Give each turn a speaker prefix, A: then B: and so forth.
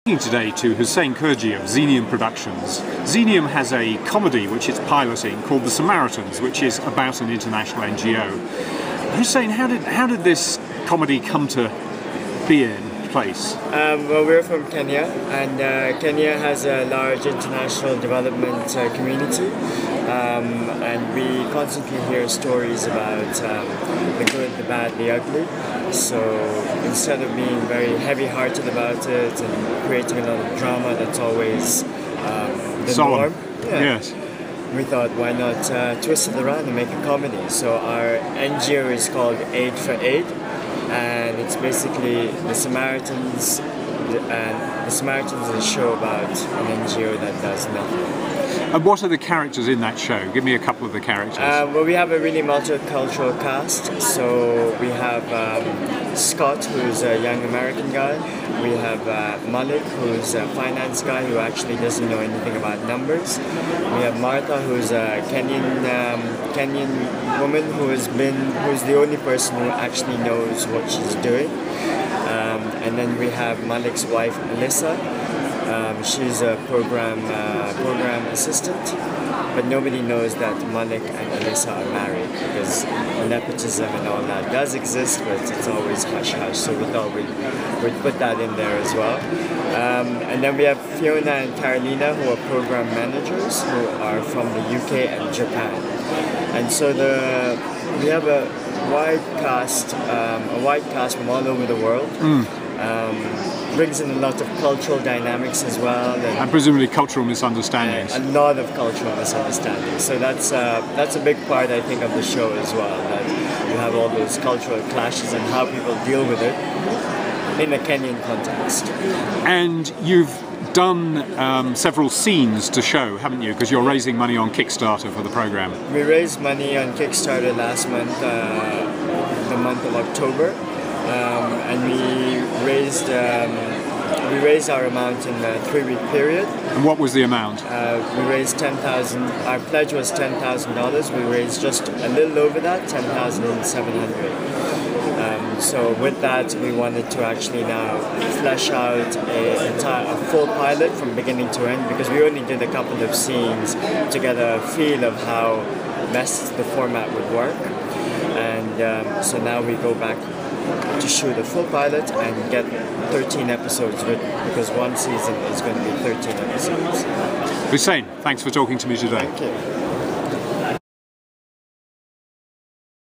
A: Today to Hussein Kurji of Xeinium Productions. Xeinium has a comedy which it's piloting called The Samaritans, which is about an international NGO. Hussein, how did this comedy come to be in place?
B: Well, we're from Kenya, and Kenya has a large international development community, and we constantly hear stories about the good, the bad, the ugly. So instead of being very heavy-hearted about it and creating a lot of drama that's always the norm,
A: yes,
B: we thought, why not twist it around and make a comedy? So our NGO is called Aid for Aid, and it's basically the Samaritans. And the Samaritans is a show about an NGO that does nothing.
A: And what are the characters in that show? Give me a couple of the characters.
B: Well, we have a really multicultural cast. So we have Scott, who's a young American guy. We have Malik, who's a finance guy who actually doesn't know anything about numbers. We have Martha, who's a Kenyan woman who's the only person who actually knows what she's doing. And then we have Malik's wife, Alyssa. She's a program assistant, but nobody knows that Malik and Alyssa are married because nepotism and all that does exist, but it's always hush-hush, so we thought we'd put that in there as well. And then we have Fiona and Carolina, who are program managers, who are from the UK and Japan. And so we have a wide cast from all over the world. Brings in a lot of cultural dynamics as well,
A: and presumably cultural misunderstandings.
B: A lot of cultural misunderstandings. So that's a big part, I think, of the show as well. That you have all those cultural clashes and how people deal with it in a Kenyan context.
A: And you've done several scenes to show, haven't you? Because you're raising money on Kickstarter for the program.
B: We raised money on Kickstarter last month, the month of October. And we raised our amount in a 3-week period.
A: And what was the amount?
B: We raised $10,000. Our pledge was $10,000. We raised just a little over that, $10,700. So with that, we wanted to actually now flesh out a full pilot from beginning to end, because we only did a couple of scenes to get a feel of how best the format would work. And so now we go back to shoot a full pilot and get 13 episodes written, because one season is going to be 13 episodes.
A: Hussein, thanks for talking to me today.
B: Thank you.